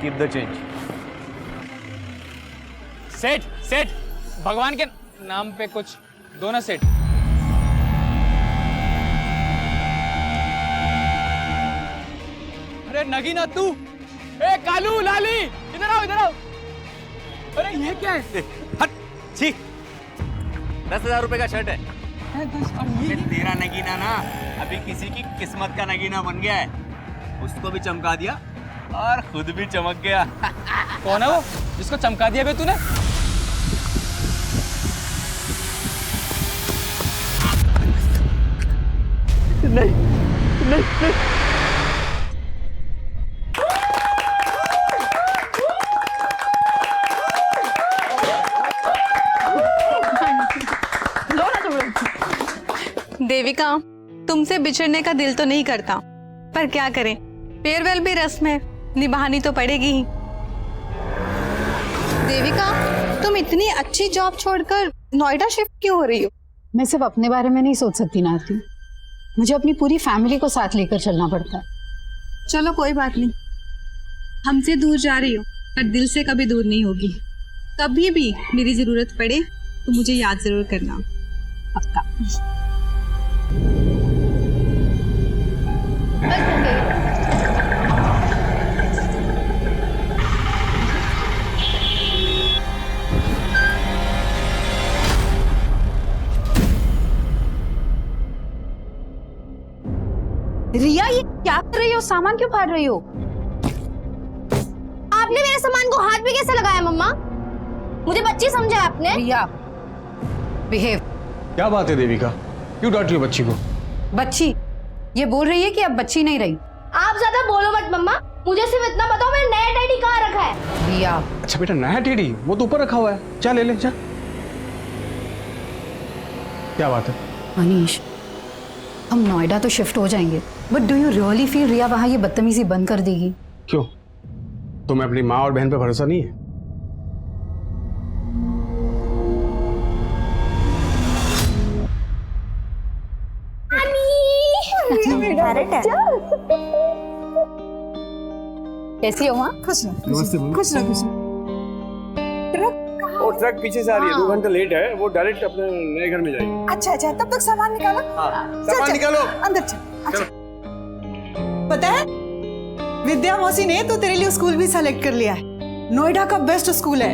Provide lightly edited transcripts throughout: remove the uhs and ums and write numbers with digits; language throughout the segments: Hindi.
Keep the change. सेठ सेठ, भगवान के नाम पे कुछ दो ना सेठ। अरे नगीना तू, ए कालू लाली, इधर आओ इधर आओ। अरे ये क्या है? हट, छी। 10,000 रुपए का शर्ट है। और ये तेरा नगीना ना अभी किसी की किस्मत का नगीना बन गया है। उसको भी चमका दिया और खुद भी चमक गया। कौन है वो जिसको चमका दिया बे तूने? नहीं नहीं नहीं। देविका, तुमसे बिछड़ने का दिल तो नहीं करता, पर क्या करें, फेयरवेल भी रस्म है, निभानी तो पड़ेगी ही। देविका, तुम इतनी अच्छी जॉब छोड़कर नोएडा शिफ्ट क्यों हो रही हो? मैं सिर्फ अपने बारे में नहीं सोच सकती ना आरती, मुझे अपनी पूरी फैमिली को साथ लेकर चलना पड़ता है। चलो कोई बात नहीं, हमसे दूर जा रही हो पर दिल से कभी दूर नहीं होगी। कभी भी मेरी जरूरत पड़े तो मुझे याद जरूर करना। पक्का। रिया, ये क्या कर रही हो? सामान क्यों फाड़ रही हो? आपने मेरे सामान को हाथ में कैसे लगाया मम्मा? मुझे बच्ची समझा आपने? रिया, बिहेव। क्या बात है देविका, क्यों डांट रही हो बच्ची को? बच्ची ये बोल रही है कि अब बच्ची नहीं रही। आप ज्यादा बोलो मत मम्मा, मुझे सिर्फ इतना बताओ मैंने नया टेडी कहाँ रखा है? रिया, अच्छा बेटा, नया टेडी वो तो ऊपर रखा हुआ है, जा ले ले जा। क्या बात है? अनीश, हम नोएडा तो शिफ्ट हो जाएंगे, but do you really feel Riya वहां ये बदतमीजी बंद कर देगी? क्यों, तुम्हें अपनी माँ और बहन पे भरोसा नहीं है? कैसी हो माँ? खुश रहो, नमस्ते खुश रहो, खुश रहो। वो ट्रक पीछे से आ रही है, 2 घंटे लेट है, वो डायरेक्ट अपने नए घर में जाएगी। अच्छा अच्छा, तब तक सामान निकालो। सामान निकालो। अंदर चल। अच्छा, पता है विद्या मौसी ने तो तेरे लिए स्कूल भी सेलेक्ट कर लिया है, नोएडा का बेस्ट स्कूल है।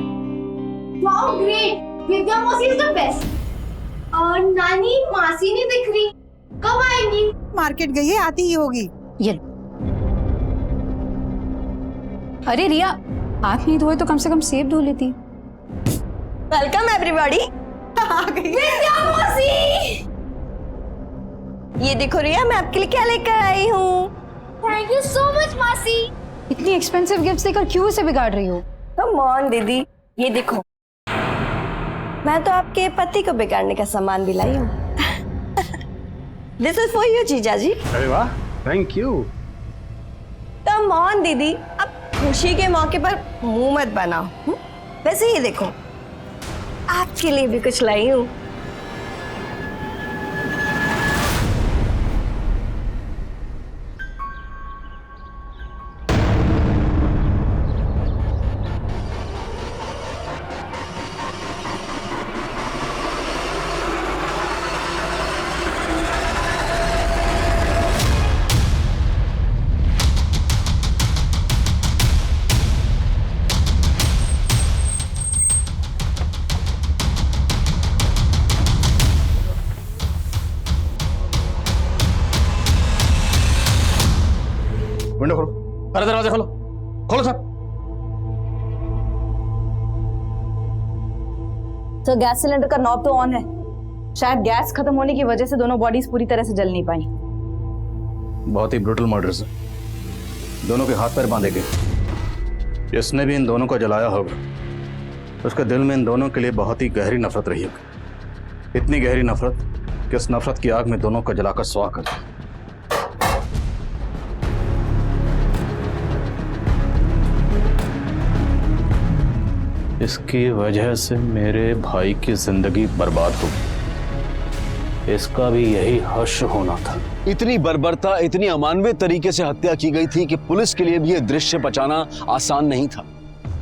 वाओ ग्रेट, विद्या मौसी इज द बेस्ट। और नानी मासी नहीं दिख रही, कब आएंगी? मार्केट गई है, आती ही होगी। ये अरे रिया, हाथ नहीं धोए तो कम से कम सेब धो लेती। Welcome everybody. आ गई विद्या मौसी, ये देखो रिया, मैं आपके लिए क्या लेकर आई हूँ। थैंक यू सो मच मासी। इतनी एक्सपेंसिव गिफ्ट्स देकर क्यों उसे बिगाड़ रही हो? कम ऑन दीदी, ये देखो, मैं तो आपके पति को बिगाड़ने का सामान भी लाई हूँ। दिस इज फॉर यू जीजा जी। अरे वाह, थैंक यू। कम ऑन दीदी, अब खुशी के मौके पर मुंह मत बनाओ। वैसे ही देखो, आपके लिए भी कुछ लाई हूँ। विंडो खोलो, अरे दरवाजा खोलो, खोलो सर। तो गैस सिलेंडर का नॉब तो ऑन है, शायद गैस खत्म होने की वजह से दोनों बॉडीज पूरी तरह से जल नहीं पाई। बहुत ही ब्रूटल मर्डर्स है, दोनों के हाथ पैर बांधे गए। जिसने भी इन दोनों को जलाया होगा उसके दिल में इन दोनों के लिए बहुत ही गहरी नफरत रही होगी। इतनी गहरी नफरत कि उस नफरत की आग में दोनों को जलाकर स्वाह कर दिया। इसकी वजह से मेरे भाई की जिंदगी बर्बाद हो गई। इसका भी यही हश्र होना था। इतनी बर्बरता, इतनी अमानवीय तरीके से हत्या की गई थी कि पुलिस के लिए भी यह दृश्य बचाना आसान नहीं था।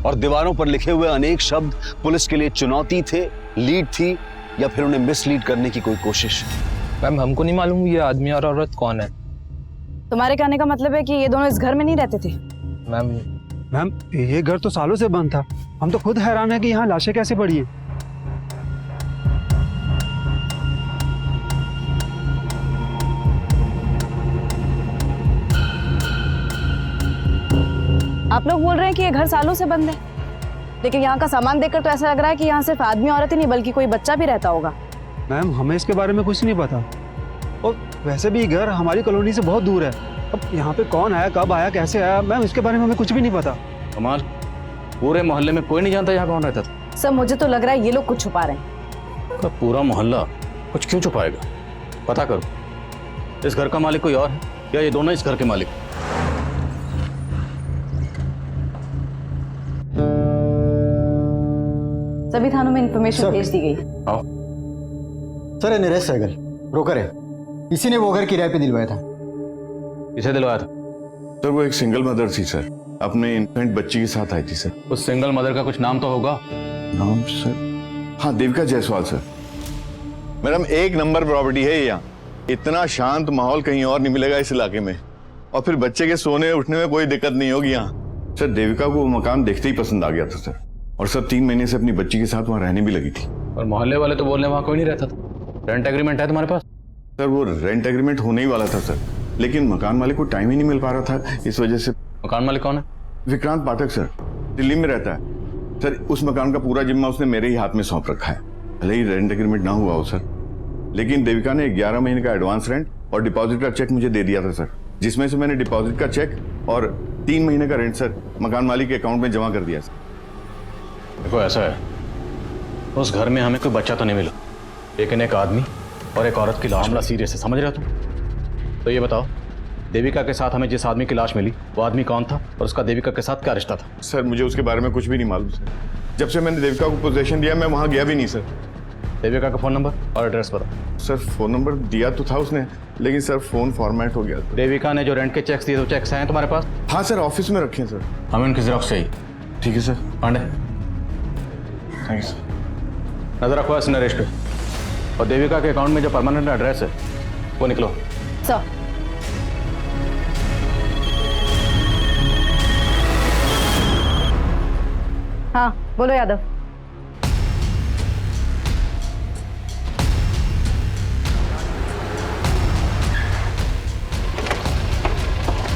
और दीवारों पर लिखे हुए अनेक शब्द पुलिस के लिए चुनौती थे, लीड थी, या फिर उन्हें मिसलीड करने की कोई कोशिश। मैम हमको नहीं मालूम ये आदमी और औरत कौन है। तुम्हारे कहने का मतलब है कि ये दोनों इस घर में नहीं रहते थे? मैम ये घर तो सालों से बंद था। हम तो खुद हैरान है कि यहाँ लाशें कैसे पड़ी हैं। आप लोग बोल रहे हैं कि ये घर सालों से बंद है, लेकिन यहाँ का सामान देखकर तो ऐसा लग रहा है कि यहाँ सिर्फ आदमी औरत ही नहीं बल्कि कोई बच्चा भी रहता होगा। मैम हमें इसके बारे में कुछ नहीं पता, और वैसे भी घर हमारी कॉलोनी से बहुत दूर है। अब यहाँ पे कौन आया, कब आया, कैसे आया, मैम इसके बारे में हमें कुछ भी नहीं पता। कमाल, पूरे मोहल्ले में कोई नहीं जानता यहाँ कौन रहता था। सर मुझे तो लग रहा है ये लोग कुछ छुपा रहे हैं। तो पूरा मोहल्ला कुछ क्यों छुपाएगा? पता करो, इस घर का मालिक कोई और है या ये दोनों इस घर के मालिक? सभी थानों में इंफॉर्मेशन भेज दी गई। आओ। सर ये नरेश सहगल ब्रोकर है, इसी ने वो घर किराए पे दिलवाया था। किसे दिलवाया था? सर वो एक सिंगल मदर थी सर, अपने इन्फेंट बच्ची के साथ आई थी सर। उस सिंगल मदर का कुछ नाम तो होगा? नाम सर, हाँ देविका जायसवाल सर। मैडम एक नंबर प्रॉपर्टी है ये। यहाँ इतना शांत माहौल कहीं और नहीं मिलेगा इस इलाके में, और फिर बच्चे के सोने उठने में कोई दिक्कत नहीं होगी यहाँ। सर देविका को वो मकान देखते ही पसंद आ गया था सर, और सर 3 महीने से अपनी बच्ची के साथ वहाँ रहने भी लगी थी। और मोहल्ले वाले तो बोलने वहाँ कोई नहीं रहता था। रेंट एग्रीमेंट है तुम्हारे पास? सर वो रेंट एग्रीमेंट होने ही वाला था सर, लेकिन मकान मालिक को टाइम ही नहीं मिल पा रहा था, इस वजह से। मकान मालिक कौन है? विक्रांत पाठक सर, दिल्ली में रहता है सर। उस मकान का पूरा जिम्मा उसने मेरे ही हाथ में सौंप रखा है। भले ही रेंट एग्रीमेंट ना हुआ हो सर, लेकिन देविका ने 11 महीने का एडवांस रेंट और डिपॉजिट का चेक मुझे दे दिया था सर, जिसमें से मैंने डिपॉजिट का चेक और 3 महीने का रेंट सर मकान मालिक के अकाउंट में जमा कर दिया सर। देखो ऐसा है, उस घर में हमें कोई बच्चा तो नहीं मिला, लेकिन एक आदमी और एक औरत की लाश। मामला सीरियस है, समझ रहे हो तुम? तो ये बताओ, देविका के साथ हमें जिस आदमी की लाश मिली वो आदमी कौन था, और उसका देविका के साथ क्या रिश्ता था? सर मुझे उसके बारे में कुछ भी नहीं मालूम सर। जब से मैंने देविका को पोजीशन दिया मैं वहाँ गया भी नहीं सर। देविका का फोन नंबर और एड्रेस बताओ। सर फोन नंबर दिया तो था उसने, लेकिन सर फोन फॉर्मेट हो गया। देविका ने जो रेंट के चेक्स दिए, तो चेक्स हैं तुम्हारे पास? हाँ सर ऑफिस में रखे हैं सर। हमें उनकी जेरॉक्स चाहिए। ठीक है sir. Pandey thank you sir. नजर रखो इस नरेश पे, और देविका के अकाउंट में जो परमानेंट एड्रेस है वो निकलो। सर हाँ बोलो यादव।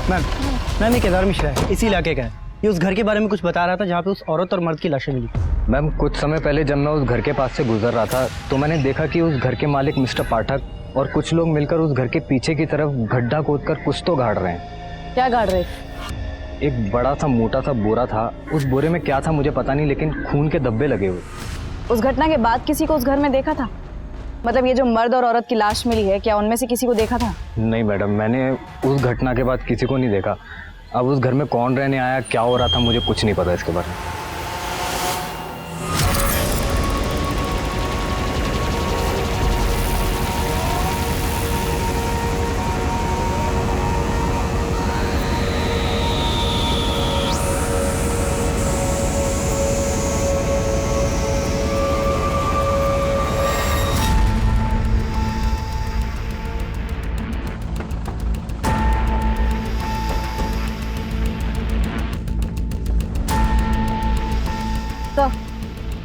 मैम ये केदार मिश्रा है, इसी इलाके का है। ये उस घर के बारे में कुछ बता रहा था जहाँ पे उस औरत और मर्द की लाशें मिली। मैम कुछ समय पहले जब मैं उस घर के पास से गुजर रहा था तो मैंने देखा कि उस घर के मालिक मिस्टर पाठक और कुछ लोग मिलकर उस घर के पीछे की तरफ गड्ढा खोदकर कुछ तो गाड़ रहे हैं। क्या गाड़ रहे? एक बड़ा सा मोटा सा बोरा था, उस बोरे में क्या था मुझे पता नहीं, लेकिन खून के धब्बे लगे हुए। उस घटना के बाद किसी को उस घर में देखा था? मतलब ये जो मर्द और औरत की लाश मिली है, क्या उनमें से किसी को देखा था? नहीं मैडम, मैंने उस घटना के बाद किसी को नहीं देखा। अब उस घर में कौन रहने आया, क्या हो रहा था, मुझे कुछ नहीं पता इसके बारे में।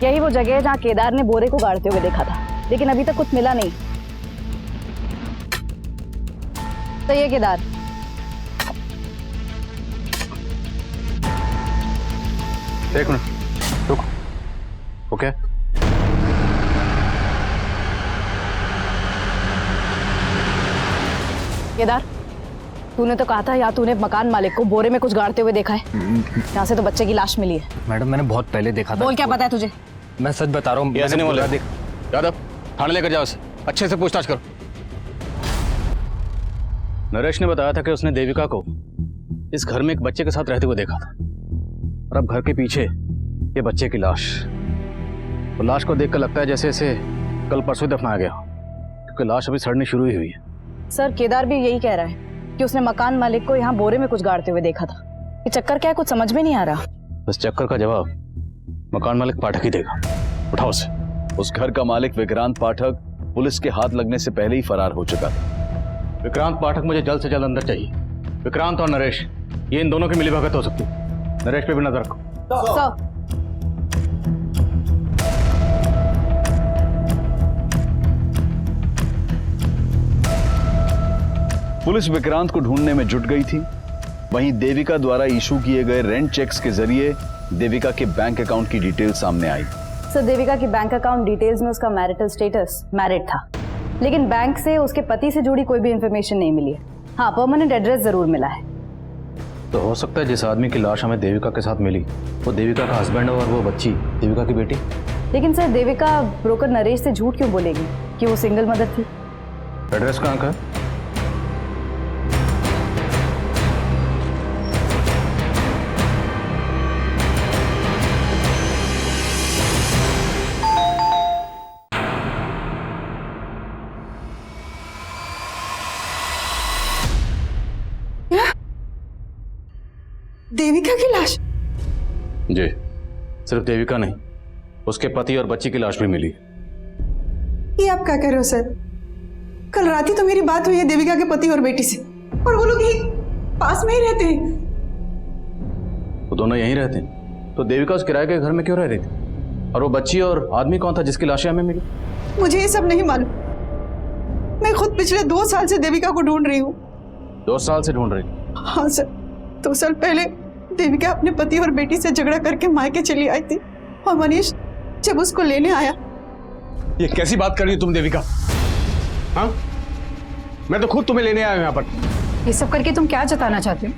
यही वो जगह है जहाँ केदार ने बोरे को गाड़ते हुए देखा था, लेकिन अभी तक कुछ मिला नहीं। तो ये केदार, एक मिनट रुको। ओके केदार, तूने तो कहा था या तूने मकान मालिक को बोरे में कुछ गाड़ते हुए देखा है? यहाँ से तो बच्चे की लाश मिली है। मैडम मैंने बहुत पहले देखा था। बोल, क्या पता है तुझे? मैं सच बता रहा हूँ। ऐसे नहीं बोला। यादव थाने लेकर जाओ उसे, अच्छे से पूछताछ करो। नरेश ने बताया था कि उसने देविका को इस घर में एक बच्चे के साथ रहते हुए देखा था, और अब घर के पीछे ये बच्चे की लाश। तो लाश को देखकर लगता है जैसे इसे कल परसों दफनाया गया। क्योंकि लाश अभी सड़नी शुरू ही हुई है। सर केदार भी यही कह रहा है कि उसने मकान मालिक को यहाँ बोरे में कुछ गाड़ते हुए देखा था। ये चक्कर क्या है, कुछ समझ में नहीं आ रहा। इस चक्कर का जवाब मकान मालिक पाठक ही देगा। उठाओ उसे। उस घर का मालिक विक्रांत पाठक पुलिस के हाथ लगने से पहले ही फरार हो चुका था। विक्रांत पाठक मुझे जल्द से जल्द अंदर चाहिए। विक्रांत और नरेश, ये इन दोनों की मिलीभगत हो सकती है। नरेश पे भी नजर रखो। सर पुलिस विक्रांत को ढूंढने में जुट गई थी। वहीं देविका द्वारा इशू किए गए रेंट चेक्स के जरिए देविका के बैंक अकाउंट की डिटेल सामने आई। सर देविका की बैंक अकाउंट डिटेल्स में उसका मैरिटल स्टेटस मैरिड था, लेकिन बैंक से उसके पति से जुड़ी कोई भी इंफॉर्मेशन नहीं मिली है। हाँ, परमानेंट एड्रेस जरूर मिला है। तो हो सकता है जिस आदमी की लाश हमें देविका के साथ मिली वो देविका का हस्बैंड हो और वो बच्ची देविका की बेटी। लेकिन सर देविका ब्रोकर नरेश से झूठ क्यों बोलेगी कि वो सिंगल मदर थी? एड्रेस कहाँ का है? देविका की लाश? जी, सिर्फ देविका नहीं, उसके पति और बच्ची की लाश भी मिली। ये आप क्या कह रहे हो सर? कल रात ही तो मेरी बात हुई है देविका के पति और बेटी से, और वो लोग यही पास में ही रहते हैं। वो दोनों यहीं रहते हैं, तो देविका उस किराए के घर में क्यों रह रही थी? और वो बच्ची और आदमी कौन था जिसकी लाशें हमें मिली? मुझे ये सब नहीं मालूम। मैं खुद पिछले 2 साल से देविका को ढूंढ रही हूँ। 2 साल से ढूंढ रही? हाँ सर, 2 साल पहले देविका अपने पति और बेटी से झगड़ा करके मायके चली आई थी, और मनीष जब उसको लेने आया। ये कैसी बात कर रही हो तुम देविका? हाँ, मैं तो खुद तुम्हें लेने आया हूं यहाँ पर। ये सब करके तुम क्या जताना चाहते हो?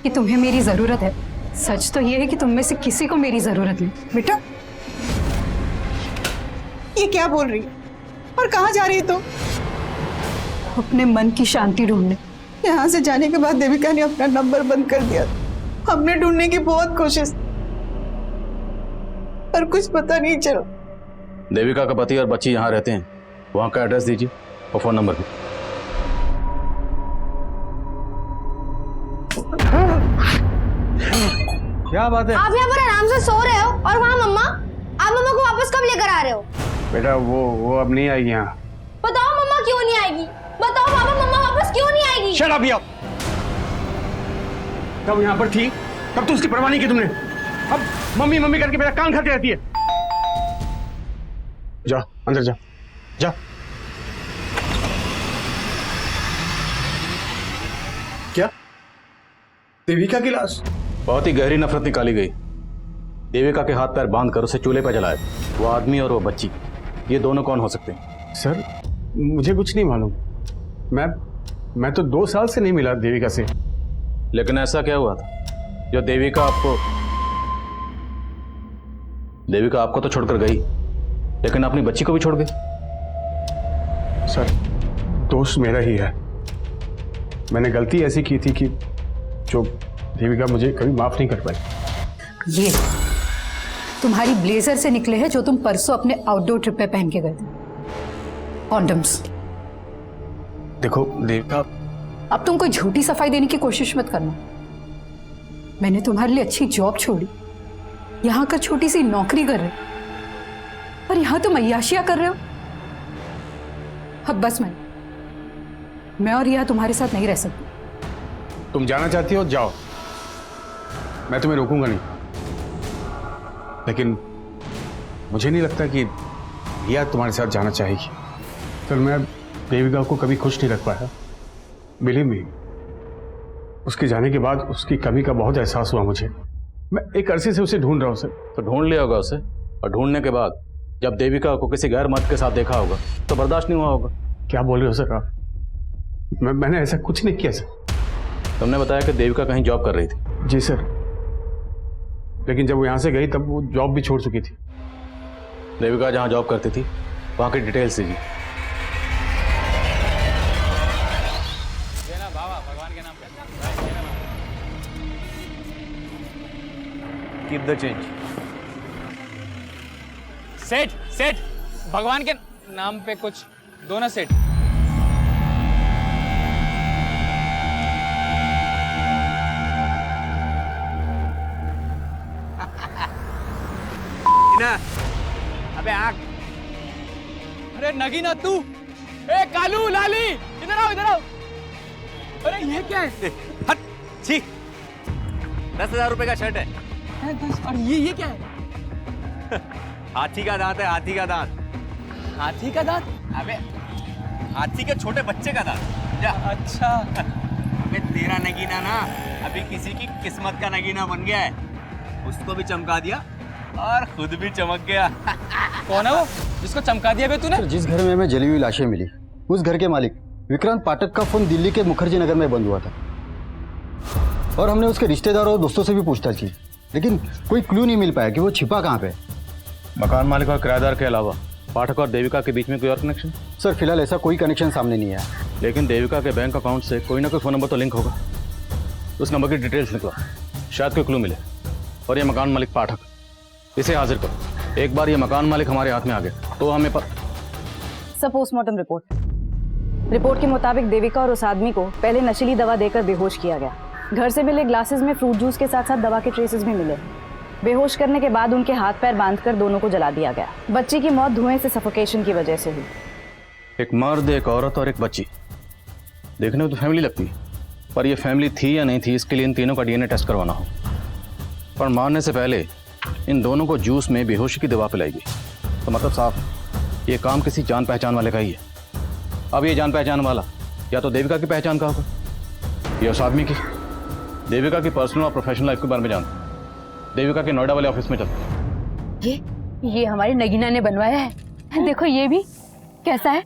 कि तुम्हें मेरी जरूरत है? सच तो ये है कि तुम में से किसी को मेरी जरूरत नहीं। बेटा, ये क्या बोल रही है और कहाँ जा रही है? तो अपने मन की शांति ढूंढने। यहाँ से जाने के बाद देविका ने अपना नंबर बंद कर दिया। हमने ढूंढने की बहुत कोशिश, पर कुछ पता नहीं चला। देविका का पति और बच्ची यहाँ रहते हैं, वहाँ का एड्रेस दीजिए और फोन नंबर भी। क्या बात है? आप यहाँ पर आराम से सो रहे हो और वहाँ मम्मा, आप मम्मा को वापस कब लेकर आ रहे हो? बेटा वो अब नहीं आएगी यहाँ। बताओ मम्मा क्यों नहीं आएगी? बताओ पापा, मम्मा वापस क्यों नहीं आएगी? शट अप यार। कब यहाँ पर थी तब तो उसकी परवाह नहीं की तुमने। अब मम्मी मम्मी करके मेरा कान खाती रहती है। जा अंदर जा, जा। क्या? देविका की लाश? बहुत ही गहरी नफरत निकाली गई। देविका के हाथ पैर बांध कर उसे चूल्हे पर जलाया। वो आदमी और वो बच्ची, ये दोनों कौन हो सकते हैं? सर मुझे कुछ नहीं मालूम। मैं तो 2 साल से नहीं मिला देविका से। लेकिन ऐसा क्या हुआ था जो देविका आपको तो छोड़कर गई, लेकिन अपनी बच्ची को भी छोड़ गई? सर दोष मेरा ही है। मैंने गलती ऐसी की थी कि जो देविका मुझे कभी माफ नहीं कर पाई। ये तुम्हारी ब्लेजर से निकले हैं जो तुम परसों अपने आउटडोर ट्रिप पे पहन के गए थे, कॉन्डम्स। देखो देविका, अब तुम कोई झूठी सफाई देने की कोशिश मत करना। मैंने तुम्हारे लिए अच्छी जॉब छोड़ी, यहाँ का छोटी सी नौकरी कर रहे हो, और यहाँ तुम अय्याशियां कर रहे हो। अब बस मैं और रिया तुम्हारे साथ नहीं रह सकती। तुम जाना चाहती हो जाओ, मैं तुम्हें रोकूंगा नहीं। लेकिन मुझे नहीं लगता कि रिया तुम्हारे साथ जाना चाहेगी। कल मैं देविका को कभी खुश नहीं रख पाया। बिलीव मी, उसके जाने के बाद उसकी कमी का बहुत एहसास हुआ मुझे। मैं एक अरसे से उसे ढूंढ रहा हूँ सर। तो ढूंढ लिया होगा उसे, और ढूंढने के बाद जब देविका को किसी गैर मर्द के साथ देखा होगा तो बर्दाश्त नहीं हुआ होगा। क्या बोल रहे हो सर आप? मैंने ऐसा कुछ नहीं किया सर। तुमने बताया कि देविका कहीं जॉब कर रही थी। जी सर, लेकिन जब वो यहाँ से गई तब वो जॉब भी छोड़ चुकी थी। देविका जहाँ जॉब करती थी वहाँ की डिटेल्स दीजिए। Keep the change. सेठ भगवान के नाम पे कुछ दोनों सेट। अबे आग। अरे नगीना तू, ए कालू लाली इधर आओ इधर आओ। अरे ये क्या है? हट छी। 10,000 रुपए का शर्ट है। और ये क्या है? हाथी का दांत है, हाथी का दांत। हाथी का दांत? अबे हाथी के छोटे बच्चे का दांत। जा। अच्छा। अबे तेरा नगीना ना अभी किसी की किस्मत का नगीना बन गया है। उसको भी चमका दिया और खुद भी चमक गया। कौन है वो जिसको चमका दिया बे तूने? जिस घर में हमें जली हुई लाशें मिली, उस घर के मालिक विक्रांत पाठक का फोन दिल्ली के मुखर्जी नगर में बंद हुआ था और हमने उसके रिश्तेदारों और दोस्तों से भी पूछताछ की, लेकिन कोई क्लू नहीं मिल पाया कि वो छिपा कहाँ पे। मकान मालिक और किराएदार के अलावा पाठक और देविका के बीच में कोई और कनेक्शन? सर फिलहाल ऐसा कोई कनेक्शन सामने नहीं आया, लेकिन देविका के बैंक अकाउंट से कोई ना कोई फ़ोन नंबर तो लिंक होगा। उस नंबर की डिटेल्स निकला, शायद कोई क्लू मिले। और ये मकान मालिक पाठक, इसे हाजिर करो। एक बार ये मकान मालिक हमारे हाथ में आ गया तो हमें सब पोस्टमार्टम रिपोर्ट के मुताबिक देविका और उस आदमी को पहले नशीली दवा देकर बेहोश किया गया। घर से मिले ग्लासेस में फ्रूट जूस के साथ साथ दवा के ट्रेसेस भी मिले। बेहोश करने के बाद उनके हाथ पैर बांधकर दोनों को जला दिया गया। बच्ची की मौत धुएं से सफोकेशन की वजह से हुई। एक मर्द, एक औरत और एक बच्ची, देखने में तो फैमिली लगती है, पर ये फैमिली थी या नहीं थी इसके लिए इन तीनों का डीएनए टेस्ट करवाना हो। पर मारने से पहले इन दोनों को जूस में बेहोशी की दवा पिलाई गई, तो मतलब साफ ये काम किसी जान पहचान वाले का ही है। अब ये जान पहचान वाला या तो देविका की पहचान का होगा या उस आदमी की। देविका की पर्सनल और प्रोफेशनल लाइफ के बारे में जानते, देविका के नोएडा वाले ऑफिस में चलते। ये हमारी नगीना ने बनवाया है। देखो ये भी कैसा है,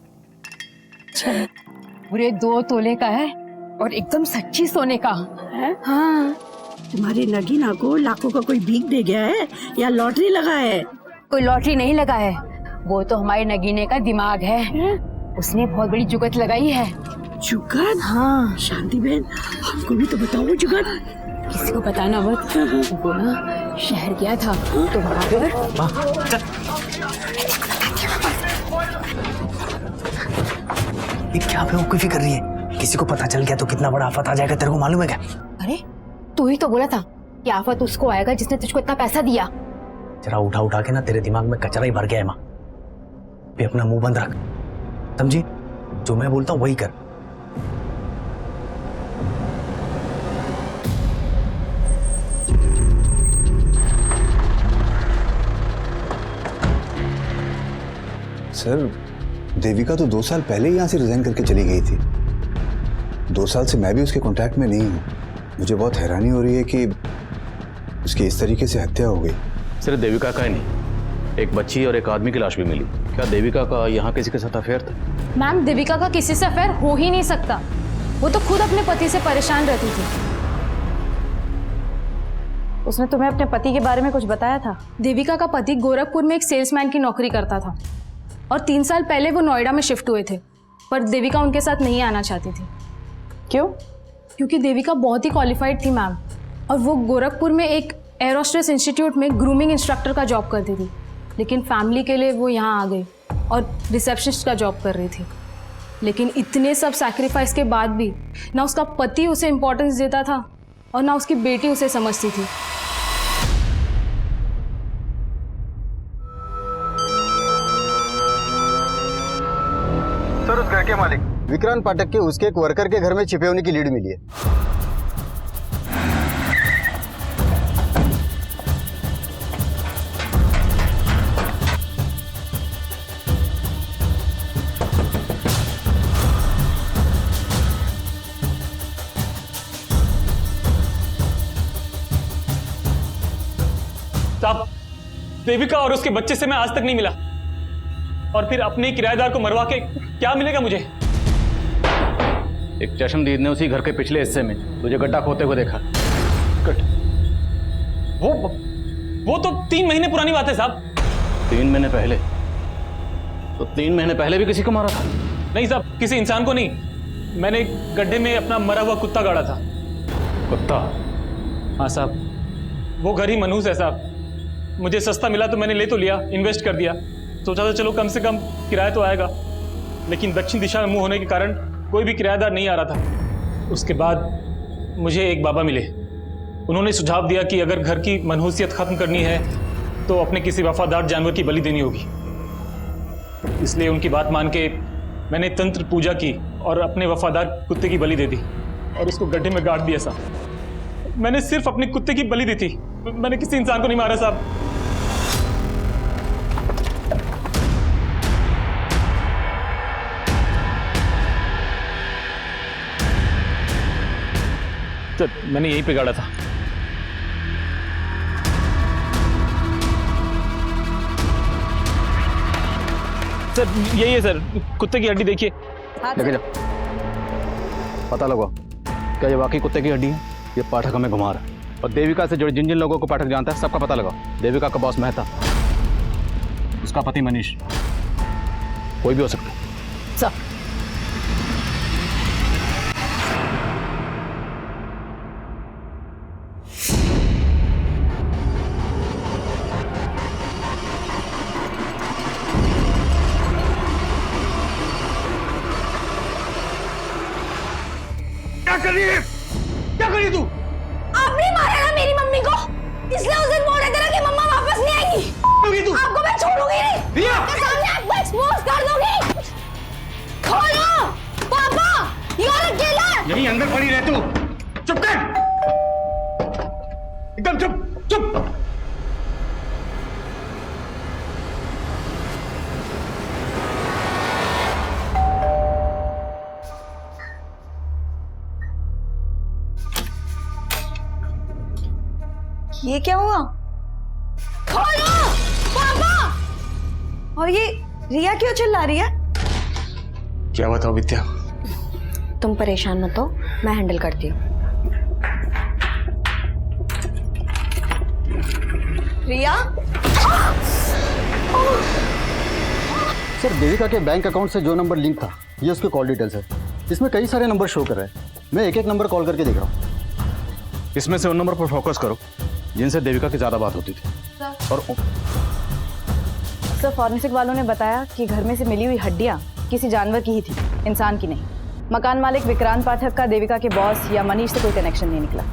पूरे 2 तोले का है और एकदम सच्ची सोने का है। हाँ, तुम्हारी नगीना को लाखों का कोई भीख दे गया है या लॉटरी लगा है? कोई लॉटरी नहीं लगा है, वो तो हमारे नगीने का दिमाग है। उसने बहुत बड़ी जुगत लगाई है। जुगत? हाँ। शांति बहन, हमको भी तो बताओ वो जुगत। किसी को बताना मत। वो ना शहर गया था तो वहाँ पर ये क्या बेवकूफी कर रही है? किसी को पता चल गया तो कितना बड़ा आफत आ जाएगा, तेरे को मालूम है क्या? अरे तू ही तो बोला था कि आफत उसको आएगा जिसने तुझको इतना पैसा दिया। जरा उठा उठा के ना तेरे दिमाग में कचरा ही भर गया है माँ। भी अपना मुंह बंद रख, समझी? जो मैं बोलता हूँ वही कर। सर, देविका तो 2 साल पहले ही यहाँ से रिजाइन करके चली गई थी। 2 साल से मैं भी उसके कांटेक्ट में नहीं हूँ। मुझे बहुत हैरानी हो रही है कि उसकी इस तरीके से हत्या हो गई। सिर्फ देविका का ही नहीं, एक बच्ची और एक आदमी की लाश भी मिली। क्या देविका का यहाँ किसी के साथ अफेयर था? मैम, देविका का किसी से अफेयर हो ही नहीं सकता। वो तो खुद अपने पति से परेशान रहती थी। उसने तुम्हें अपने पति के बारे में कुछ बताया था? देविका का पति गोरखपुर में एक सेल्समैन की नौकरी करता था और 3 साल पहले वो नोएडा में शिफ्ट हुए थे, पर देविका उनके साथ नहीं आना चाहती थी। क्यों? क्योंकि देविका बहुत ही क्वालिफाइड थी मैम, और वो गोरखपुर में एक एरोस्ट्रेस इंस्टीट्यूट में ग्रूमिंग इंस्ट्रक्टर का जॉब करती थी। लेकिन फैमिली के लिए वो यहाँ आ गई और रिसेप्शनिस्ट का जॉब कर रही थी। लेकिन इतने सब सैक्रिफाइस के बाद भी ना उसका पति उसे इम्पोर्टेंस देता था और ना उसकी बेटी उसे समझती थी। सर, उस घर के मालिक विक्रांत पाठक के उसके एक वर्कर के घर में छिपे होने की लीड मिली है। साहब, देविका और उसके बच्चे से मैं आज तक नहीं मिला, और फिर अपने किराएदार को मरवा के क्या मिलेगा मुझे? एक चश्मदीद ने उसी घर के पिछले हिस्से में तुझे गड्ढा खोदते हुए देखा। वो तो 3 महीने पुरानी बात है साहब। 3 महीने पहले? तो 3 महीने पहले भी किसी को मारा था? नहीं साहब, किसी इंसान को नहीं। मैंने गड्ढे में अपना मरा हुआ कुत्ता गाड़ा था। कुत्ता? हाँ साहब, वो घर ही मनहूस है साहब। मुझे सस्ता मिला तो मैंने ले तो लिया, इन्वेस्ट कर दिया। सोचा था चलो कम से कम किराया तो आएगा। लेकिन दक्षिण दिशा में मुंह होने के कारण कोई भी किराएदार नहीं आ रहा था। उसके बाद मुझे एक बाबा मिले। उन्होंने सुझाव दिया कि अगर घर की मनहूसियत खत्म करनी है तो अपने किसी वफादार जानवर की बलि देनी होगी। इसलिए उनकी बात मान के मैंने तंत्र पूजा की और अपने वफादार कुत्ते की बलि दे दी और उसको गड्ढे में गाड़ दिया साहब। मैंने सिर्फ अपने कुत्ते की बलि दी थी, मैंने किसी इंसान को नहीं मारा साहब। तो मैंने यहीं पे गाड़ा था। सर यही है सर, कुत्ते की हड्डी देखिए। लेके जाओ, पता लगाओ क्या ये वाकई कुत्ते की हड्डी है। ये पाठक हमें घुमा रहा है और देविका से जुड़े जिन जिन लोगों को पाठक जानता है सबका पता लगाओ। देविका का बॉस मेहता, उसका पति मनीष, कोई भी हो सकता है। सर क्या कर रही है तू? आपने मारा ना मेरी मम्मी को, इसलिए उस दिन बोल रहे थे ना कि मम्मा वापस नहीं आएगी। तू आपको मैं छोड़ूंगी नहीं, आपके सामने आपको एक्सपोज कर दूंगी। खोलो पापा, यू आर अ किलर। यहीं अंदर पड़ी रह तू, चुप कर, एकदम चुप चुप। ये क्या हुआ? खोलो पापा। और ये रिया क्यों चिल्ला रही है? क्या बताओ विद्या? तुम परेशान मत हो, मैं हैंडल करती हूँ। रिया? सर देविका के बैंक अकाउंट से जो नंबर लिंक था ये उसके कॉल डिटेल्स है। इसमें कई सारे नंबर शो कर रहे हैं। मैं एक एक नंबर कॉल करके देख रहा हूँ। इसमें से उन नंबर पर फोकस करो जिनसे देविका की ज्यादा बात होती थी। और सर फॉरेंसिक वालों ने बताया कि घर में से मिली हुई हड्डियां किसी जानवर की ही थी, इंसान की नहीं। मकान मालिक विक्रांत पाठक का देविका के बॉस या मनीष से कोई कनेक्शन नहीं निकला।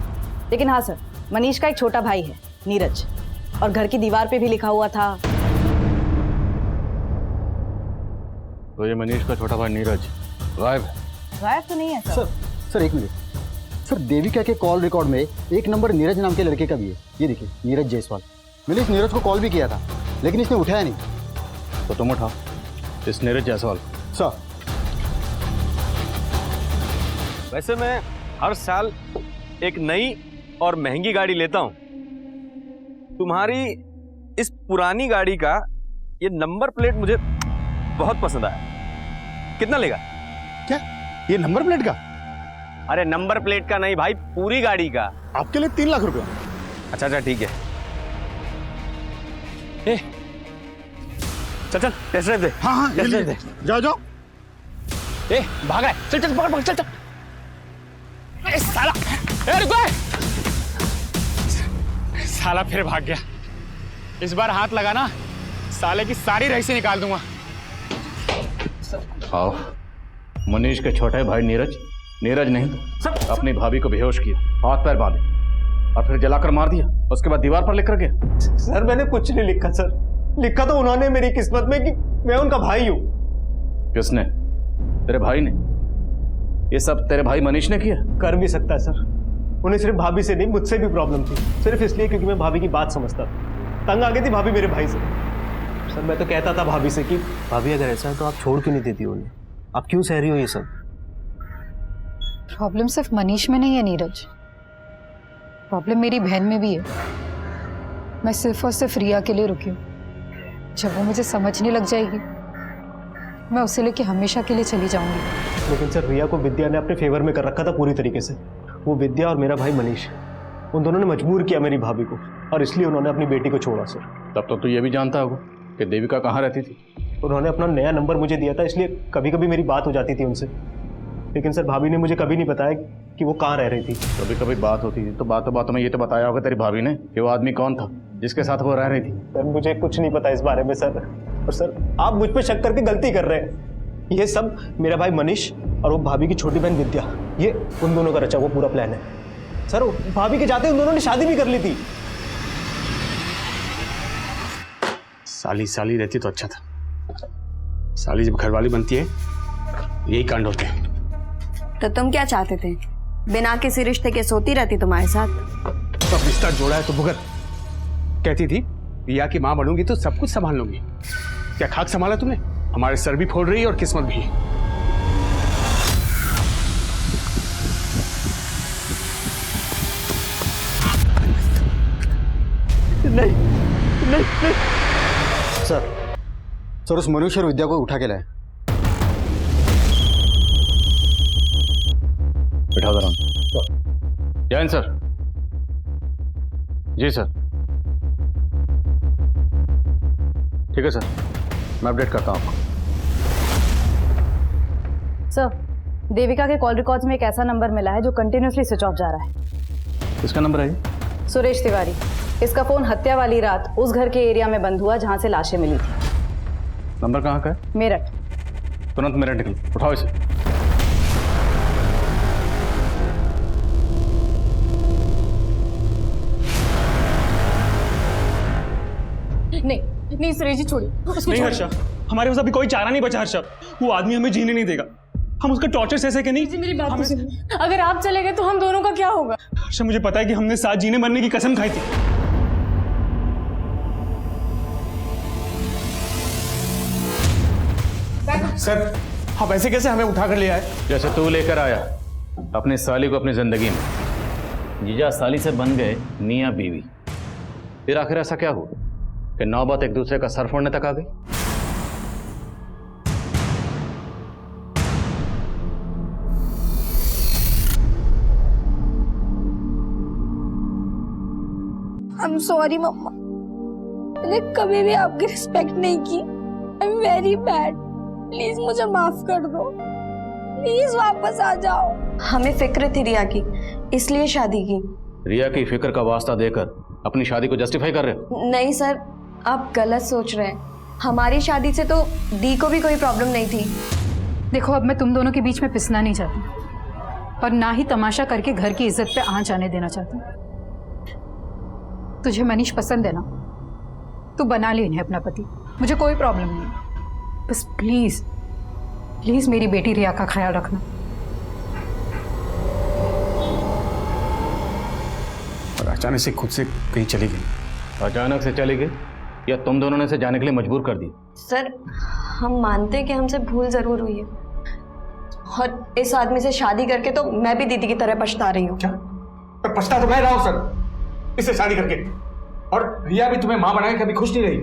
लेकिन हाँ सर, मनीष का एक छोटा भाई है नीरज, और घर की दीवार पे भी लिखा हुआ था। तो ये मनीष का छोटा भाई नीरज गायब है? गायब तो नहीं है सर। सर एक मिनट सर, देविका के कॉल रिकॉर्ड में एक नंबर नीरज नाम के लड़के का भी है। ये देखिए, नीरज जायसवाल। मैंने इस नीरज को कॉल भी किया था लेकिन इसने उठाया नहीं। तो तुम उठाओ इस नीरज जायसवाल। सर वैसे मैं हर साल एक नई और महंगी गाड़ी लेता हूं। तुम्हारी इस पुरानी गाड़ी का ये नंबर प्लेट मुझे बहुत पसंद आया। कितना लेगा? क्या ये नंबर प्लेट का? अरे नंबर प्लेट का नहीं भाई, पूरी गाड़ी का। आपके लिए 3 लाख रुपए। अच्छा अच्छा ठीक है। ए, चल चल टेस्ट ड्राइव दे। हाँ हाँ टेस्ट ड्राइव दे। जाओ जाओ। ए भागा है, चल चल पकड़ पकड़ चल चल। ए साला, ए रुको, साला फिर भाग गया। इस बार हाथ लगाना, साले की सारी रईसी निकाल दूंगा। आओ, मनीष के छोटे भाई नीरज नहीं अपनी भाभी को बेहोश किया, हाथ पैर बांधे और फिर जलाकर मार दिया। उसके बाद दीवार पर लिख कर गया। सर मैंने कुछ नहीं लिखा सर, लिखा तो उन्होंने मेरी किस्मत में कि मैं उनका भाई हूँ। किसने? तेरे भाई ने? ये सब तेरे भाई मनीष ने किया? कर भी सकता है सर, उन्हें सिर्फ भाभी से नहीं मुझसे भी प्रॉब्लम थी, सिर्फ इसलिए क्योंकि मैं भाभी की बात समझता था। तंग आ गई थी भाभी मेरे भाई से। सर मैं तो कहता था भाभी से कि भाभी अगर ऐसा है तो आप छोड़ क्यों नहीं देती उन्हें, आप क्यों सह रही हो ये सब? प्रॉब्लम सिर्फ मनीष में नहीं है नीरज, प्रॉब्लम मेरी बहन में भी है। मैं सिर्फ और सिर्फ रिया के लिए रुकी हूँ। जब वो मुझे समझने लग जाएगी मैं उसे लेके हमेशा के लिए चली जाऊंगी। लेकिन सर रिया को विद्या ने अपने फेवर में कर रखा था पूरी तरीके से। वो विद्या और मेरा भाई मनीष, उन दोनों ने मजबूर किया मेरी भाभी को और इसलिए उन्होंने अपनी बेटी को छोड़ा सर। तब तो तू ये भी जानता होगा कि देविका कहाँ रहती थी? उन्होंने अपना नया नंबर मुझे दिया था, इसलिए कभी कभी मेरी बात हो जाती थी उनसे। लेकिन सर भाभी ने मुझे कभी नहीं बताया कि वो कहाँ रह रही थी। कभी कभी बात होती थी तो बातों में ये तो बताया होगा तेरी भाभी ने कि वो आदमी कौन था जिसके साथ वो रह रही थी। सर मुझे कुछ नहीं पता इस बारे में सर, और सर आप मुझ पे शक करके गलती कर रहे हैं। ये सब मेरा भाई मनीष और वो भाभी की छोटी बहन विद्या, ये उन दोनों का रचा हुआ पूरा प्लान है सर। भाभी के जाते उन दोनों ने शादी भी कर ली थी। साली साली रहती तो अच्छा था। साली जब घरवाली बनती है यही कांड होते हैं। तो तुम क्या चाहते थे? बिना किसी रिश्ते के सोती रहती तुम्हारे साथ? तो रिश्ता जोड़ा है तो भुगत। कहती थी रिया की मां बनूंगी तो सब कुछ संभाल लूंगी। क्या खाक संभाला तुमने? हमारे सर भी फोड़ रही है और किस्मत भी। नहीं नहीं नहीं सर उस मनुष्य और विद्या को उठा के लाए। बैठा दो। जैन सर। जी सर। ठीक है सर, मैं अपडेट करता हूँ आपको। सर, देविका के कॉल रिकॉर्ड्स में एक ऐसा नंबर मिला है जो कंटिन्यूसली स्विच ऑफ जा रहा है। किसका नंबर है ये? सुरेश तिवारी। इसका फोन हत्या वाली रात उस घर के एरिया में बंद हुआ जहां से लाशें मिली थी। नंबर कहाँ का है? मेरठ। तुरंत मेरठ निकल, उठाओ इसे। नहीं सुरेश जी छोड़िए उसको। नहीं हर्षा, हमारे पास अभी कोई चारा नहीं बचा हर्षा। वो आदमी हमें जीने नहीं देगा। हम उसका टॉर्चर सह सके नहीं। जी मेरी बात सुनिए, अगर आप चले गए तो हम दोनों का क्या होगा? हर्षा, मुझे पता है कि हमने साथ जीने मरने की कसम खाई थी। सर आप ऐसे कैसे हमें उठा कर ले आए? जैसे तू लेकर आया अपनी साली को अपनी जिंदगी में। जीजा साली से बन गए मियां बीवी। फिर आखिर ऐसा क्या हुआ कि नौबत एक दूसरे का सर फोड़ने तक आ गई? आई एम सॉरी मम्मा, मैंने कभी भी आपकी रिस्पेक्ट नहीं की। I am very bad. Please मुझे माफ कर दो। प्लीज वापस आ जाओ। हमें फिक्र थी रिया की, इसलिए शादी की। रिया की फिक्र का वास्ता देकर अपनी शादी को जस्टिफाई कर रहे हो? नहीं सर, आप गलत सोच रहे हैं। हमारी शादी से तो दी को भी कोई प्रॉब्लम नहीं थी। देखो, अब मैं तुम दोनों के बीच में पिसना नहीं चाहती और ना ही तमाशा करके घर की इज्जत पे आंच आने देना चाहती। तुझे मनीष पसंद है ना, तू बना ले इन्हें अपना पति। मुझे कोई प्रॉब्लम नहीं है। बस प्लीज प्लीज मेरी बेटी रिया का ख्याल रखना। और अचानक से खुद से कहीं चली गई। अचानक से चली गई या तुम दोनों ने इसे जाने के लिए मजबूर कर दी? सर, हम मानते हैं कि हमसे भूल जरूर हुई है और इस आदमी से शादी करके तो मैं भी दीदी की तरह पछता रही हूँ। क्या? पर पछता तो मैं रहा हूँ सर इससे शादी करके। और रिया भी तुम्हें मां बनाए कभी खुश नहीं रही।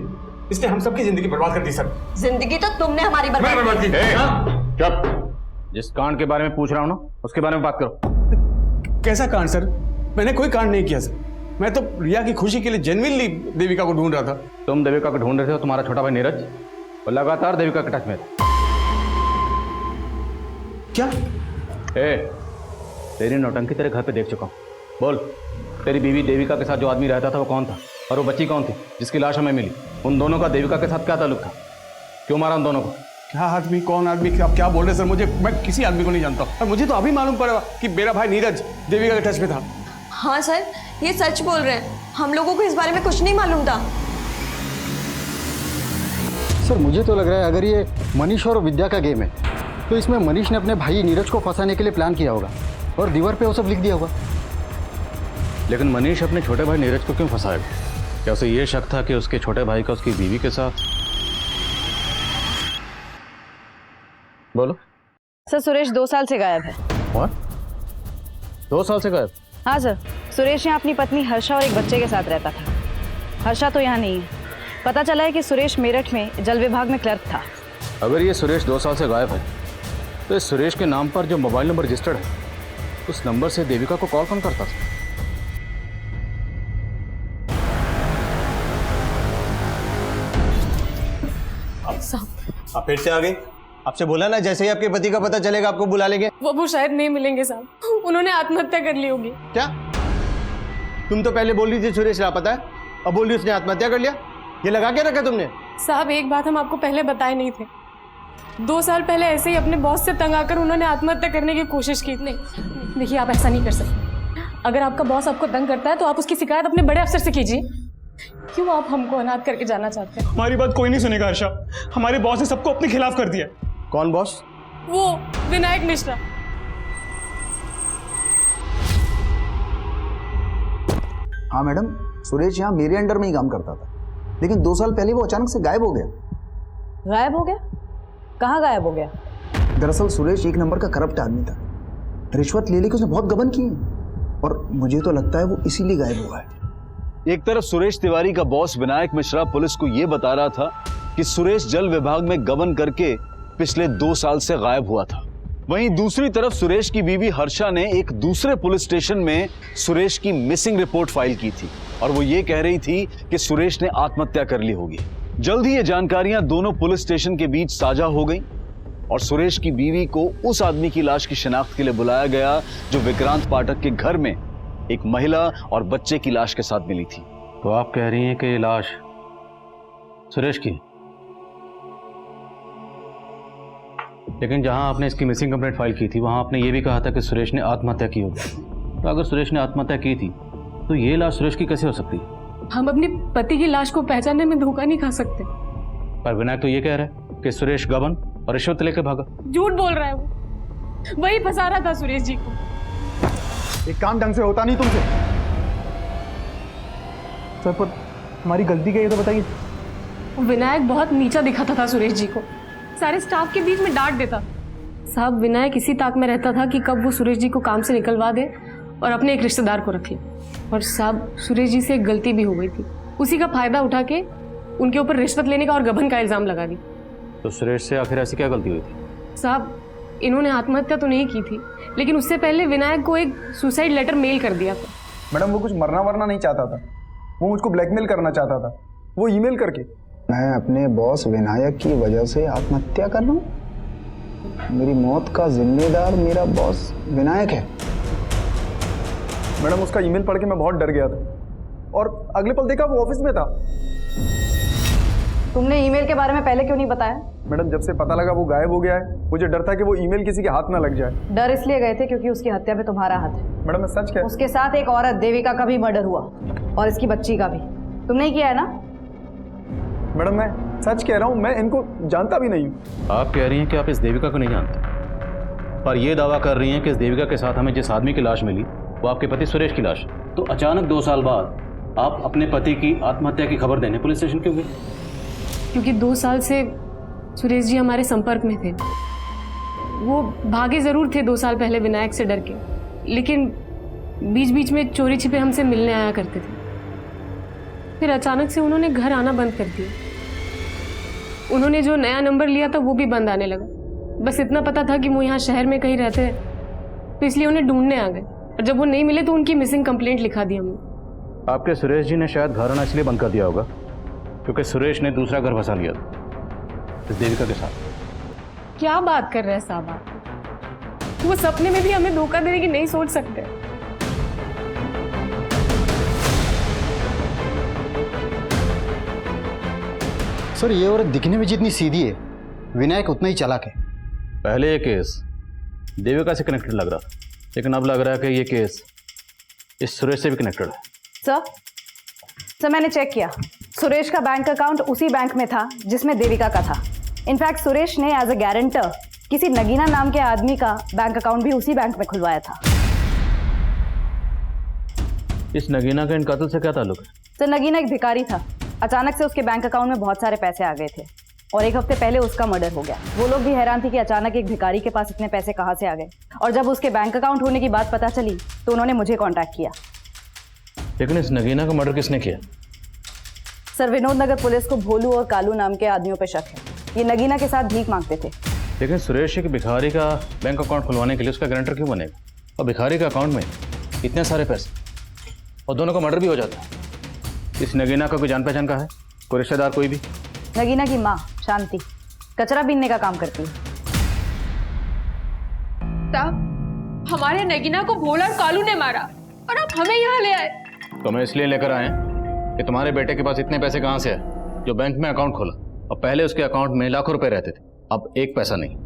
इसने हम सबकी जिंदगी बर्बाद कर दी सर। जिंदगी तो तुमने हमारी बर्बाद की। चुप। जिस कांड के बारे में पूछ रहा हूँ ना उसके बारे में बात करो। कैसा कांड सर? मैंने कोई कांड नहीं किया सर। मैं तो रिया की खुशी के लिए जेन्युइनली देविका को ढूंढ रहा था। तुम देविका को ढूंढ रहे थे और तुम्हारा छोटा भाई नीरज और लगातार देविका के टच में था। क्या? तेरी नौटंकी तेरे घर पे देख चुका हूँ। बोल, तेरी बीवी देविका के साथ जो आदमी रहता था वो कौन था और वो बच्ची कौन थी जिसकी लाश हमें मिली? उन दोनों का देविका के साथ क्या ताल्लुक था? क्यों मारा उन दोनों को? क्या आदमी? कौन आदमी? आप क्या बोल रहे सर? मैं किसी आदमी को नहीं जानता और मुझे तो अभी मालूम पड़ा कि मेरा भाई नीरज देविका के टच में था। हाँ सर, ये सच बोल रहे हैं। हम लोगों को इस बारे में कुछ नहीं मालूम था। सर मुझे तो लग रहा है अगर ये मनीष और विद्या का गेम है तो इसमें मनीष ने अपने भाई नीरज को फंसाने के लिए प्लान किया होगा और दीवार पे वो सब लिख दिया होगा। लेकिन मनीष अपने छोटे भाई नीरज को क्यों फंसाएगा? क्या उसे ये शक था कि उसके छोटे भाई का उसकी बीवी के साथ? बोलो। सर, सुरेश 2 साल से गायब है। What? 2 साल से गायब? हाँ सर, सुरेश यहाँ अपनी पत्नी हर्षा और एक बच्चे के साथ रहता था। हर्षा तो यहाँ नहीं है। पता चला है कि सुरेश मेरठ में जल विभाग में क्लर्क था। अगर ये सुरेश 2 साल से गायब है तो इस सुरेश के नाम पर जो मोबाइल नंबर रजिस्टर्ड है उस नंबर से देविका को कॉल कौन करता था? आप फिर से आ गए। आपसे बोला ना जैसे ही आपके पति का पता चलेगा आपको बुला लेंगे। वो शायद नहीं मिलेंगे साहब, उन्होंने आत्महत्या कर ली होगी। क्या? तुम तो पहले बोल रही थी सुरेश लापता है, अब बोल रही उसने आत्महत्या कर लिया। ये लगा के रखा तुमने? साहब, एक बात हम आपको पहले बताए नहीं थे। 2 साल पहले ऐसे ही अपने बॉस से तंग आकर उन्होंने आत्महत्या करने की कोशिश की। नहीं देखिए, आप ऐसा नहीं कर सकते। अगर आपका बॉस आपको तंग करता है तो आप उसकी शिकायत अपने बड़े अफसर से कीजिए। क्यों आप हमको अनाथ करके जाना चाहते हैं? हमारी बात कोई नहीं सुनेगा हर्षा। हमारे बॉस ने सबको अपने खिलाफ कर दिया। कौन बॉस? वो विनायक मिश्रा। हाँ मैडम, सुरेश यहाँ मेरे अंडर में ही काम करता था, लेकिन 2 साल पहले वो अचानक से गायब हो गया। गायब हो गया? कहाँ गायब हो गया? दरअसल सुरेश 1 नंबर का करप्ट आदमी था। रिश्वत ले लेके उसने बहुत गबन की और मुझे तो लगता है वो इसीलिए गायब हुआ है। एक तरफ सुरेश तिवारी का बॉस विनायक मिश्रा पुलिस को यह बता रहा था कि सुरेश जल विभाग में गबन करके पिछले 2 साल से गायब हुआ था। वहीं दूसरी तरफ सुरेश की बीवी हर्षा ने एक दूसरे पुलिस स्टेशन में सुरेश की मिसिंग रिपोर्ट फाइल की थी और वो ये कह रही थी कि सुरेश ने आत्महत्या कर ली होगी। जल्द ही ये जानकारियां दोनों पुलिस स्टेशन के बीच साझा हो गईं और सुरेश की बीवी को उस आदमी की लाश की शिनाख्त के लिए बुलाया गया जो विक्रांत पाठक के घर में एक महिला और बच्चे की लाश के साथ मिली थी। तो आप कह रही हैं कि ये लाश सुरेश की, लेकिन जहां आपने इसकी मिसिंग कंप्लेंट फाइल की थी वहां आपने ये भी कहा था कि सुरेश ने आत्महत्या की होगी। तो अगर सुरेश ने आत्महत्या की थी तो ये लाश सुरेश की कैसे हो सकती है? हम अपने पति की लाश को पहचानने में धोखा नहीं खा सकते। पर विनायक तो ये कह रहा है कि सुरेश गबन और रिश्वत लेकर भागा। झूठ बोल रहा है वो, वही फंसा रहा था सुरेश जी को। एक काम ढंग से होता नहीं तुमसे। सर पर हमारी गलती क्या है तो बताइए। विनायक बहुत नीचा दिखाता था सुरेश जी को, सारे स्टाफ के बीच में डांट देता। साहब, विनायक इसी ताक में रहता था कि कब वो सुरेश जी को काम से निकलवा दे और अपने एक रिश्तेदार को रख ले। और साहब, सुरेश जी से एक गलती भी हो गई थी, उसी का फायदा उठा के उनके ऊपर रिश्वत लेने का और गबन का इल्जाम लगा दी। तो सुरेश से आखिर ऐसी क्या गलती हुई थी? साहब, इन्होंने आत्महत्या तो नहीं की थी, लेकिन उससे पहले विनायक को एक सुसाइड लेटर मेल कर दिया था। मैडम, वो कुछ मरना वरना नहीं चाहता था, वो मुझको ब्लैकमेल करना चाहता था, वो ईमेल करके। मैं अपने बॉस विनायक की वजह से आत्महत्या कर रहा हूँ? मेरी मौत का जिम्मेदार मेरा बॉस विनायक है। मैडम, उसका ईमेल पढ़ के मैं बहुत डर गया था और अगले पल देखा वो ऑफिस में था। तुमने ईमेल के बारे में पहले क्यों नहीं बताया? मैडम, जब से पता लगा वो गायब हो गया है, मुझे डर था कि वो ईमेल किसी के हाथ ना लग जाए। डर इसलिए गए थे क्योंकि उसकी हत्या में तुम्हारा हाथ है। मैडम, मैं सच कह, उसके साथ एक औरत देविका का भी मर्डर हुआ और इसकी बच्ची का भी। तुमने ही किया है ना? मैडम, मैं सच कह रहा हूँ, मैं इनको जानता भी नहीं हूँ। आप कह रही हैं कि आप इस देविका को नहीं जानते, पर यह दावा कर रही हैं कि इस देविका के साथ हमें जिस आदमी की लाश मिली वो आपके पति सुरेश की लाश। तो अचानक 2 साल बाद आप अपने पति की आत्महत्या की खबर देने पुलिस स्टेशन क्यों गए? क्योंकि 2 साल से सुरेश जी हमारे संपर्क में थे। वो भागे जरूर थे 2 साल पहले विनायक से डर के, लेकिन बीच बीच में चोरी छिपे हमसे मिलने आया करते थे। फिर अचानक से उन्होंने घर आना बंद कर दिया। उन्होंने जो नया नंबर लिया था वो भी बंद आने लगा। बस इतना पता था कि वो यहाँ शहर में कहीं रहते हैं, तो इसलिए उन्हें ढूंढने आ गए और जब वो नहीं मिले तो उनकी मिसिंग कंप्लेंट लिखा दी हमने। आपके सुरेश जी ने शायद घर आना इसलिए बंद कर दिया होगा क्योंकि सुरेश ने दूसरा घर बसा लिया था इस देविका के साथ। क्या बात कर रहे हैं साहब आप? वो सपने में भी हमें धोखा देने की नहीं सोच सकते। सर, ये औरत दिखने में जितनी सीधी है, विनायक उतना ही चालाक है। पहले ये केस देविका से कनेक्टेड लग रहा था, लेकिन अब लग रहा है कि ये केस इस सुरेश से भी कनेक्टेड है। सर, मैंने चेक किया, सुरेश का बैंक अकाउंट उसी बैंक में था जिसमें देविका का था। इनफैक्ट सुरेश ने एज अ गारंटर किसी नगीना नाम के आदमी का बैंक अकाउंट भी उसी बैंक में खुलवाया था। इस नगीना का इन कत्ल से क्या ताल्लुक है? सर, नगीना एक भिखारी था। अचानक से उसके बैंक अकाउंट में बहुत सारे पैसे आ गए थे और 1 हफ्ते पहले उसका मर्डर हो गया। वो लोग भी हैरान थे कि अचानक एक भिखारी के पास इतने पैसे कहाँ से आ गए, और जब उसके बैंक अकाउंट होने की बात पता चली तो उन्होंने मुझे कॉन्टैक्ट किया। लेकिन इस नगीना का मर्डर किसने किया? सर, विनोद नगर पुलिस को भोलू और कालू नाम के आदमियों पर शक है। ये नगीना के साथ भीख मांगते थे। लेकिन सुरेश एक भिखारी का बैंक अकाउंट खुलवाने के लिए उसका गारंटर क्यों बनेगा? और भिखारी के अकाउंट में इतने सारे पैसे और दोनों का मर्डर भी हो जाता है। इस नगीना का कोई जान पहचान का है? कोई रिश्तेदार कोई भी? नगीना की माँ शांति कचरा बीनने का काम करती है। साहब, हमारे नगीना को भोला और कालू ने मारा और आप हमें यहाँ ले आए। तो मैं इसलिए लेकर आए कि तुम्हारे बेटे के पास इतने पैसे कहाँ से आए जो बैंक में अकाउंट खोला, और पहले उसके अकाउंट में लाखों रुपए रहते थे। अब एक पैसा नहीं।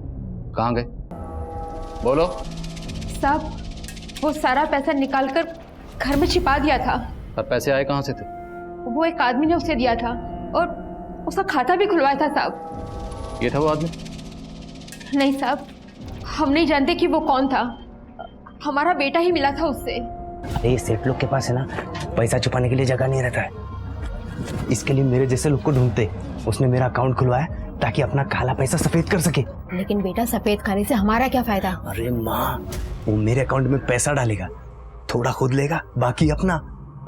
कहाँ गए? बोलो। साहब, वो सारा पैसा निकालकर घर में छिपा दिया था। और पैसे आए कहाँ से थे? वो एक आदमी ने उसे दिया था और उसका खाता भी खुलवाया था साहब। ये था वो आदमी? नहीं साहब, हम नहीं जानते कि वो कौन था। हमारा बेटा ही मिला था उससे। अरे ये सेठ लोग के पास है ना, पैसा छुपाने के लिए जगह नहीं रहता है। इसके लिए मेरे जैसे लोग को ढूंढते। उसने मेरा अकाउंट खुलवाया ताकि अपना काला पैसा सफेद कर सके। लेकिन बेटा, सफेद खाने से हमारा क्या फायदा? अरे माँ, वो मेरे अकाउंट में पैसा डालेगा, थोड़ा खुद लेगा, बाकी अपना।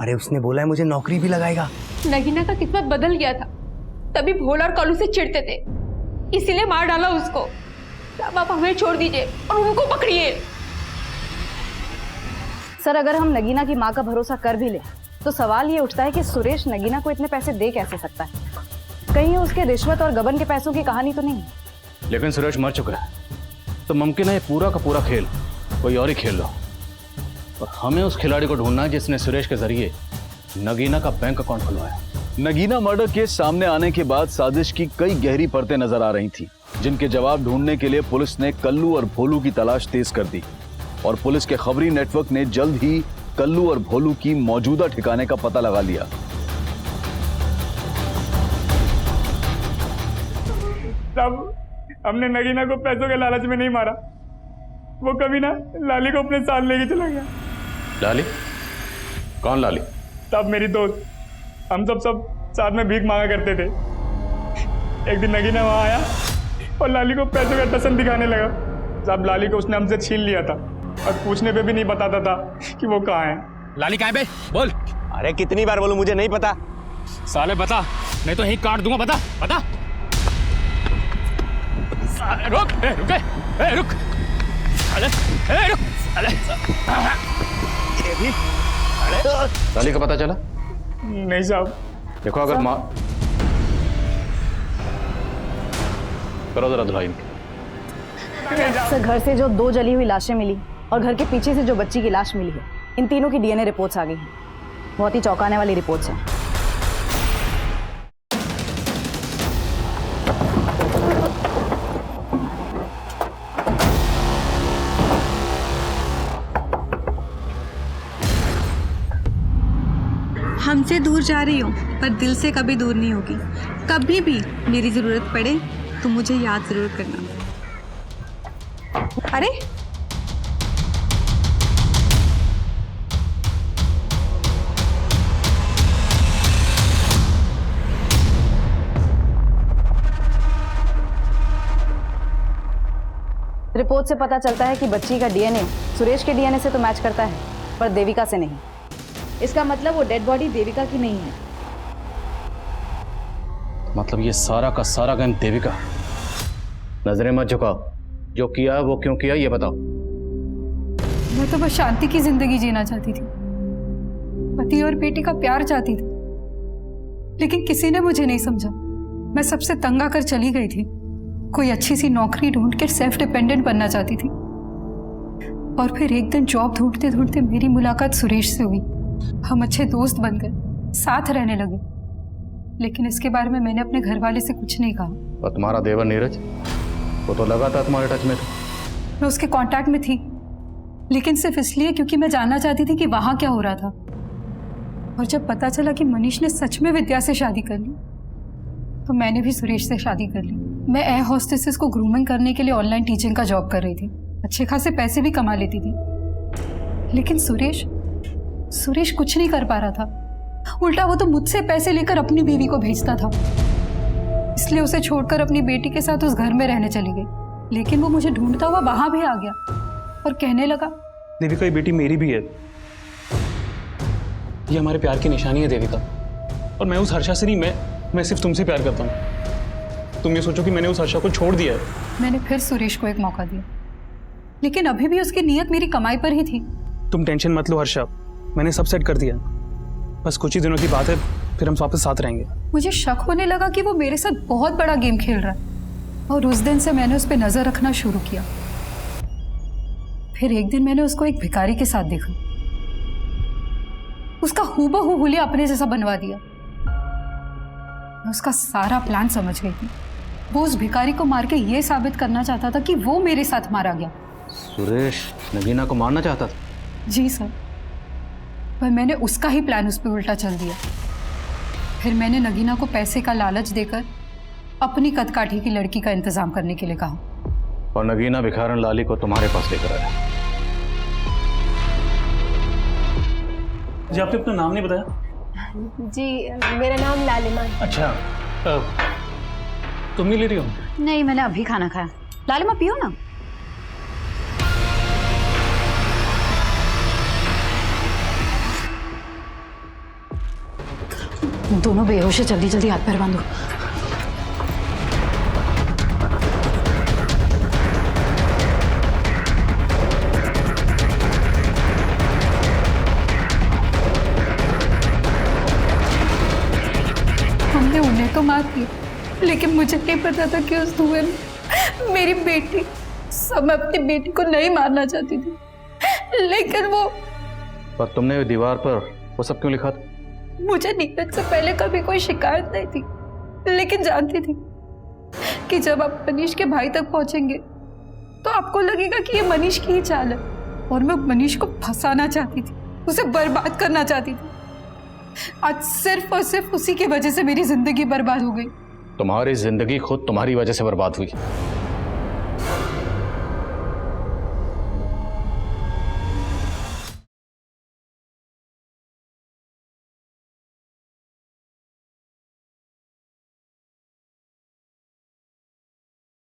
अरे उसने बोला है मुझे नौकरी भी लगाएगा। नगीना का किस्मत बदल गया था, तभी भोला और कालू से चिढ़ते थे, इसीलिए मार डाला उसको। अब आप हमें छोड़ दीजिए और उनको पकड़िए। सर, अगर हम नगीना की माँ का भरोसा कर भी ले तो सवाल ये उठता है कि सुरेश नगीना को इतने पैसे दे कैसे सकता है? कहीं उसके रिश्वत और गबन के पैसों की कहानी तो नहीं? लेकिन सुरेश मर चुका है, तो मुमकिन है ये पूरा का पूरा खेल कोई और ही खेल रहा हो। और हमें उस खिलाड़ी को ढूंढना है जिसने सुरेश के जरिए नगीना का बैंक अकाउंट खुलवाया। नगीना मर्डर केस सामने आने के बाद साजिश की कई गहरी परतें नजर आ रही थी, जिनके जवाब ढूंढने के लिए पुलिस ने कल्लू और भोलू की तलाश तेज कर दी। और पुलिस के खबरी नेटवर्क ने जल्द ही कल्लू और भोलू की मौजूदा ठिकाने का पता लगा लिया। तब हमने नगीना को पैसों के लालच में नहीं मारा, वो कभी ना लाली को अपने साथ लेके चला गया। लाली? कौन लाली? तब मेरी दोस्त, हम सब साथ में भीख मांगा करते थे। एक दिन नगीना वहां आया और लाली को पैसों का टसन दिखाने लगा। साहब, लाली को उसने हमसे छीन लिया था और पूछने पे भी नहीं बताता था कि वो कहाँ है। लाली कहाँ है बे? बोल। अरे कितनी बार बोलूं, मुझे नहीं पता। साले बता, नहीं तो यहीं काट दूंगा। बता बता। रुक, रुक, रुक। अरे रुक, अरे ये भी। लाली का पता चला? नहीं साहब। देखो, अगर माँ करो जरा धुलाई। सर, घर से जो 2 जली हुई लाशें मिली और घर के पीछे से जो बच्ची की लाश मिली है, इन तीनों की डीएनए रिपोर्ट्स आ गई हैं। बहुत ही चौंकाने वाली रिपोर्ट्स हैं। हमसे दूर जा रही हो पर दिल से कभी दूर नहीं होगी। कभी भी मेरी जरूरत पड़े तो मुझे याद जरूर करना। अरे रिपोर्ट से पता चलता है कि बच्ची का डीएनए सुरेश के डीएनए से तो मैच करता है, पर देविका से नहीं। इसका मतलब वो डेड बॉडी देविका की नहीं है। मतलब ये सारा का सारा गेम देविका। नजरें मत झुकाओ, जो किया वो क्यों किया ये बताओ। मैं तो बस शांति की जिंदगी जीना चाहती थी, पति और बेटी का प्यार चाहती थी, लेकिन किसी ने मुझे नहीं समझा। मैं सबसे तंग आकर चली गई थी। कोई अच्छी सी नौकरी ढूंढ कर सेल्फ डिपेंडेंट बनना चाहती थी। और फिर एक दिन जॉब ढूंढते ढूंढते मेरी मुलाकात सुरेश से हुई। हम अच्छे दोस्त बन गए, साथ रहने लगे। लेकिन इसके बारे में मैंने अपने घर वाले से कुछ नहीं कहा। और तुम्हारा देवर नीरज, वो तो लगातार तुम्हारे टच में था। मैं उसके कांटेक्ट में थी, लेकिन सिर्फ इसलिए क्योंकि मैं जानना चाहती थी कि वहां क्या हो रहा था। और जब पता चला कि मनीष ने सच में विद्या से शादी कर ली, तो मैंने भी सुरेश से शादी कर ली। मैं एयर होस्टेसेस को ग्रूमिंग करने के लिए ऑनलाइन टीचिंग का जॉब कर रही थी। अच्छे खासे पैसे भी कमा लेती थी। लेकिन सुरेश कुछ नहीं कर पा रहा था। उल्टा वो तो मुझसे पैसे लेकर अपनी बीवी को भेजता था। इसलिए उसे छोड़कर अपनी बेटी के साथ उस घर में रहने चली गई। लेकिन वो मुझे ढूंढता हुआ वहां भी आ गया और कहने लगा, देविका ये बेटी मेरी भी है, ये हमारे प्यार की निशानी है देविका। और मैं उस हर्षा से नहीं, मैं सिर्फ तुमसे प्यार करता हूँ। तुम ये सोचो कि मैंने उस हर्षा को छोड़ दिया है। मैंने फिर सुरेश को एक मौका दिया, लेकिन अभी भी उसकी नीयत मेरी कमाई पर ही थी। तुम टेंशन मत लो हर्षा, मैंने सब सेट कर दिया। बस कुछ ही दिनों की बात है, फिर हम वापस साथ रहेंगे। मुझे शक होने लगा कि वो मेरे साथ बहुत बड़ा गेम खेल रहा है। और उस दिन से मैंने उस पर नजर रखना शुरू किया। फिर एक दिन मैंने उसको एक भिखारी के साथ देखा। उसका हूबहू हुलिया अपने जैसा बनवा दिया। मैं उसका सारा प्लान समझ गई थी। वो उस भिखारी को मार के ये साबित करना चाहता था कि वो मेरे साथ मारा गया। सुरेश नगीना को मारना चाहता था? जी सर, पर मैंने उसका ही प्लान उस पर उल्टा चल दिया। फिर मैंने नगीना को पैसे का लालच देकर अपनी कदकाठी की लड़की का इंतजाम करने के लिए कहा, और नगीना भिखारन लाली को तुम्हारे पास लेकर आया। जी आपने अपना नाम नहीं बताया। जी मेरा नाम लालिमा है। अच्छा तुम नहीं ले रही हो? नहीं, मैंने अभी खाना खाया। लालिमा पियो ना। दोनों बेहोश है, जल्दी जल्दी हाथ पैर बांधो। हमने उन्हें तो मार दिया, लेकिन मुझे नहीं पता था कि उस धुएं में मेरी बेटी। सब मैं अपनी बेटी को नहीं मारना चाहती थी, लेकिन वो। पर तुमने दीवार पर वो सब क्यों लिखा था? मुझे नीरज से पहले कभी कोई शिकायत नहीं थी, लेकिन जानती थी कि जब आप मनीष के भाई तक पहुंचेंगे तो आपको लगेगा कि ये मनीष की ही चाल है, और मैं मनीष को फंसाना चाहती थी, उसे बर्बाद करना चाहती थी। आज सिर्फ और सिर्फ उसी की वजह से मेरी जिंदगी बर्बाद हो गई। तुम्हारी जिंदगी खुद तुम्हारी वजह से बर्बाद हुई।